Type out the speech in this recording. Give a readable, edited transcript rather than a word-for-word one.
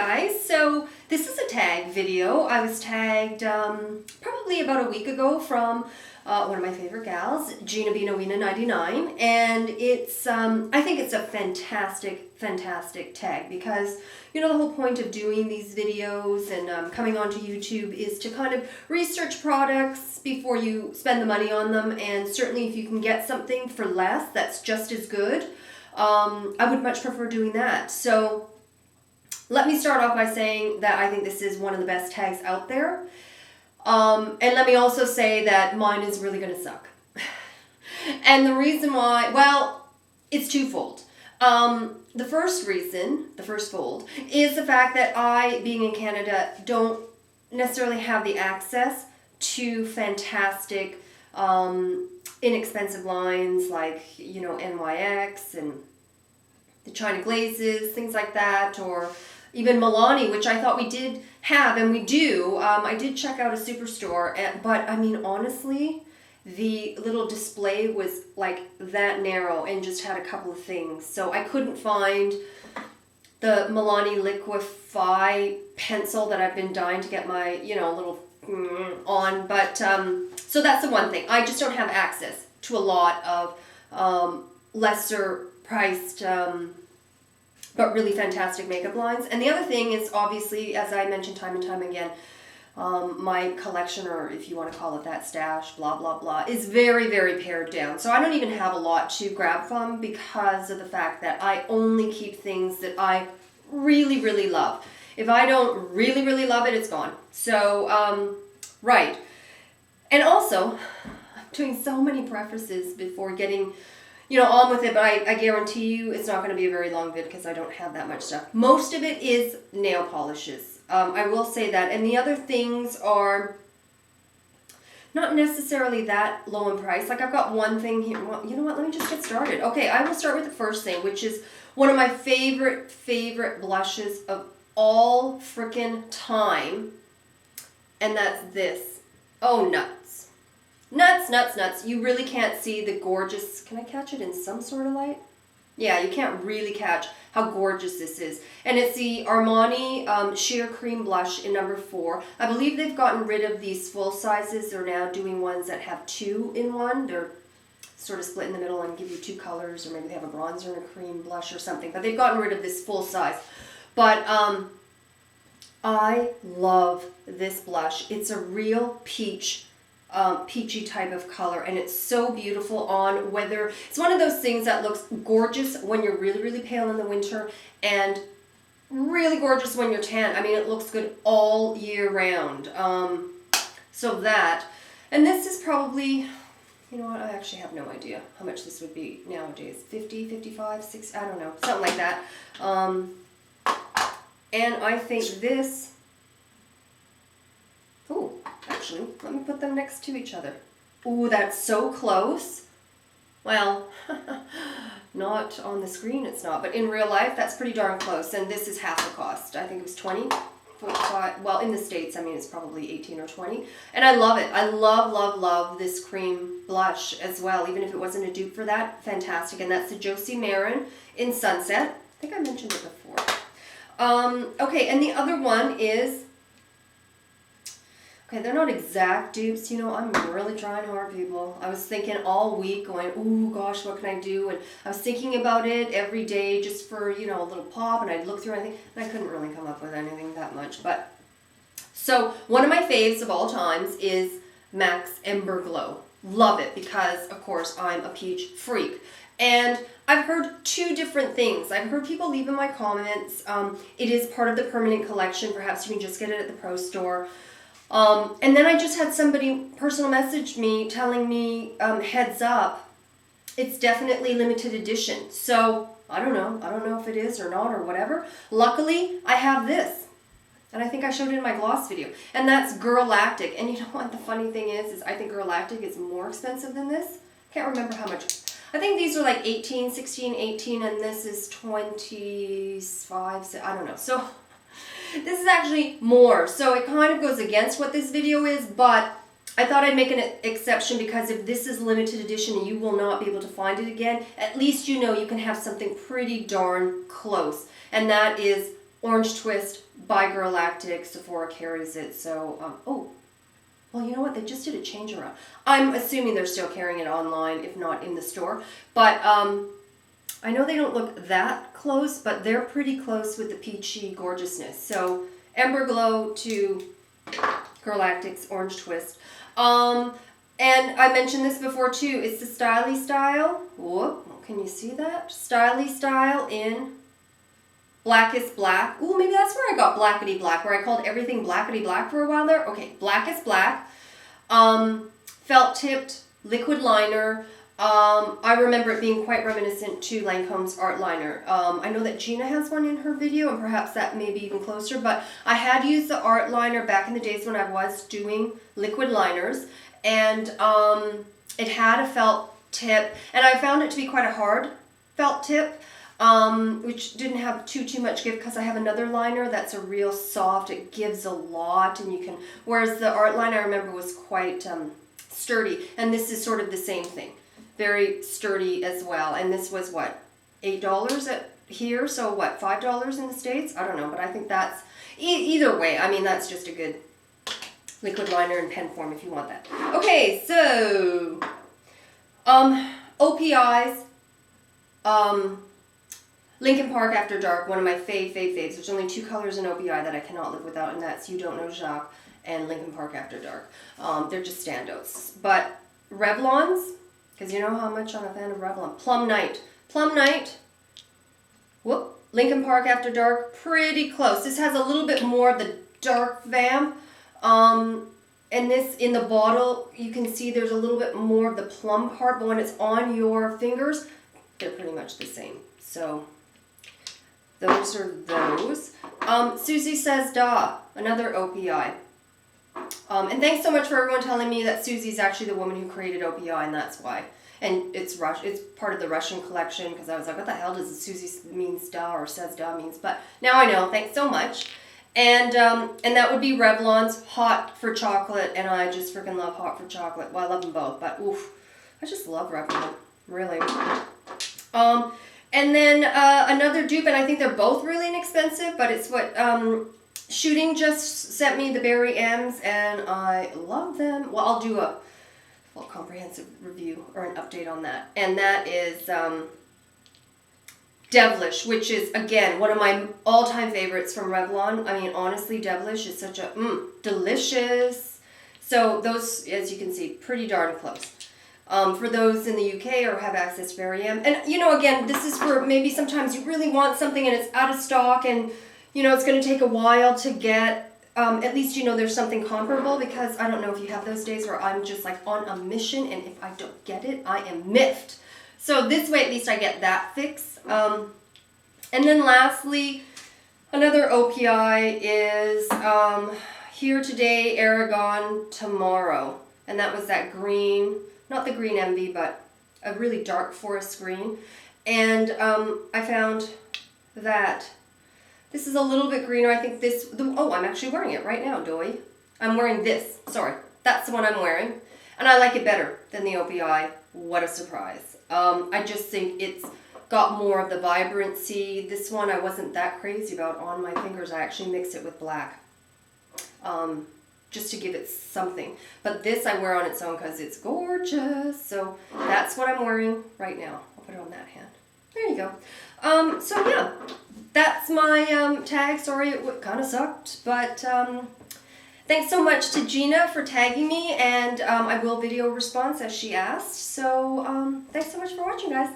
guys, so this is a tag video. I was tagged probably about a week ago from one of my favorite gals, Gina 99, and it's I think it's a fantastic tag because you know the whole point of doing these videos and coming onto YouTube is to kind of research products before you spend the money on them, and certainly if you can get something for less that's just as good, I would much prefer doing that. So let me start off by saying that I think this is one of the best tags out there. And let me also say that mine is really going to suck. And the reason why, well, it's twofold. The first fold, is the fact that I, being in Canada, don't necessarily have the access to fantastic, inexpensive lines like, you know, NYX and the China glazes, things like that, or even Milani, which I thought we did have, and we do. I did check out a superstore, but I mean, honestly, the little display was like that narrow and just had a couple of things. So I couldn't find the Milani Liquify pencil that I've been dying to get my, you know, little on. But so that's the one thing. I just don't have access to a lot of lesser priced but really fantastic makeup lines. And the other thing is, obviously, as I mentioned time and time again, my collection, or if you want to call it that, stash, blah, blah, blah, is very, very pared down. So I don't even have a lot to grab from because of the fact that I only keep things that I really, really love. If I don't really, really love it, it's gone. So, right. And also, I'm doing so many prefaces before getting, you know, on with it, but I guarantee you it's not going to be a very long vid because I don't have that much stuff. Most of it is nail polishes. I will say that. And the other things are not necessarily that low in price. Like I've got one thing here. Well, you know what? Let me just get started. Okay, I will start with the first thing, which is one of my favorite blushes of all frickin' time. And that's this. Oh, nuts. Nuts. You really can't see the gorgeous... Can I catch it in some sort of light? Yeah, you can't really catch how gorgeous this is. And it's the Armani Sheer Cream Blush in number 4. I believe they've gotten rid of these full sizes. They're now doing ones that have 2 in one. They're sort of split in the middle and give you 2 colors, or maybe they have a bronzer and a cream blush or something. But they've gotten rid of this full size. But I love this blush. It's a real peachy type of color, and it's so beautiful on whether it's one of those things that looks gorgeous when you're really, really pale in the winter and really gorgeous when you're tan. I mean, it looks good all year round. So that, and this is probably, you know what, I actually have no idea how much this would be nowadays. 50, 55, 60, I don't know, something like that. And I think this, oh, actually, let me put them next to each other. Ooh, that's so close. Well, not on the screen, it's not, but in real life, that's pretty darn close. And this is half the cost. I think it was 20, 45. Well, in the States, I mean, it's probably 18 or 20. And I love it. I love this cream blush as well, even if it wasn't a dupe for that. Fantastic. And that's the Josie Maran in Sunset. I think I mentioned it before. Okay, and the other one is... Okay, they're not exact dupes, you know, I'm really trying hard, people. I was thinking all week going, ooh, gosh, what can I do? And I was thinking about it every day just for, you know, a little pop, and I'd look through anything, and I couldn't really come up with anything that much. But, so, one of my faves of all times is MAC's Ember Glow. Love it because, of course, I'm a peach freak. And I've heard 2 different things. I've heard people leave in my comments, it is part of the permanent collection. Perhaps you can just get it at the pro store. And then I just had somebody personal message me telling me, heads up, it's definitely limited edition. So I don't know if it is or not or whatever. Luckily, I have this. And I think I showed it in my gloss video. And that's Girlactik. And you know what the funny thing is I think Girlactik is more expensive than this. Can't remember how much. I think these are like 18, 16, 18, and this is 25, I don't know. So this is actually more, so it kind of goes against what this video is, but I thought I'd make an exception because if this is limited edition and you will not be able to find it again, at least you know you can have something pretty darn close. And that is Orange Twist by Girlactik. Sephora carries it. So, oh, well, you know what? They just did a change around. I'm assuming they're still carrying it online, if not in the store. But I know they don't look that close, but they're pretty close with the peachy gorgeousness. So, Ember Glow to Girlactik's Orange Twist. And I mentioned this before too. It's the Styli style. Whoop, can you see that? Styli style in Blackest Black. Ooh, maybe that's where I got Blackety Black, where I called everything Blackety Black for a while there. Okay, Blackest Black. Felt tipped liquid liner. I remember it being quite reminiscent to Lancome's Artliner. I know that Gina has one in her video, and perhaps that may be even closer, but I had used the Artliner back in the days when I was doing liquid liners, and it had a felt tip, and I found it to be quite a hard felt tip, which didn't have too much give, because I have another liner that's a real soft. It gives a lot, and you can, whereas the Artliner I remember was quite sturdy, and this is sort of the same thing. Very sturdy as well. And this was what, $8 at here? So what, $5 in the States? I don't know, but I think that's, either way, I mean, that's just a good liquid liner in pen form if you want that. Okay, so, OPI's, LIncon Park After Dark, one of my faves. There's only 2 colors in OPI that I cannot live without, and that's You Don't Know Jacques and LIncon Park After Dark. They're just standouts. But Revlon's, because you know how much I'm a fan of Revlon. Plum Night. Whoop. LIncon Park After Dark. Pretty close. This has a little bit more of the dark vamp. And this, in the bottle, you can see there's a little bit more of the plum part, but when it's on your fingers, they're pretty much the same. So, those are those. Suzi Says Da, another OPI. And thanks so much for everyone telling me that Suzi's actually the woman who created OPI, and that's why. And it's part of the Russian collection, because I was like, what the hell does Suzi means da or says da means? But now I know. Thanks so much. And that would be Revlon's Hot for Chocolate, and I just freaking love Hot for Chocolate. Well, I love them both, but oof, I just love Revlon, really. And then another dupe, and I think they're both really inexpensive, but it's what Shooting just sent me the Berry M's, and I love them. Well, I'll do a comprehensive review or an update on that. And that is Devlish, which is, again, one of my all-time favorites from Revlon. I mean, honestly, Devlish is such a delicious. So those, as you can see, pretty darn close. For those in the UK or have access to Berry M. And, you know, again, this is for maybe sometimes you really want something and it's out of stock, and you know, it's going to take a while to get, at least, you know, there's something comparable, because I don't know if you have those days where I'm just like on a mission, and if I don't get it, I am miffed. So this way, at least I get that fix. And then lastly, another OPI is Here Today, Aragon Tomorrow. And that was that green, not the green envy, but a really dark forest green. And I found that this is a little bit greener. I think this, oh, I'm actually wearing it right now, doy. I'm wearing this, sorry. That's the one I'm wearing. And I like it better than the OPI. What a surprise. I just think it's got more of the vibrancy. This one I wasn't that crazy about on my fingers. I actually mixed it with black, just to give it something. But this I wear on its own because it's gorgeous. So that's what I'm wearing right now. I'll put it on that hand. There you go. So yeah. That's my tag. Sorry, it kind of sucked, but thanks so much to Gina for tagging me, and I will video response as she asked. So thanks so much for watching, guys.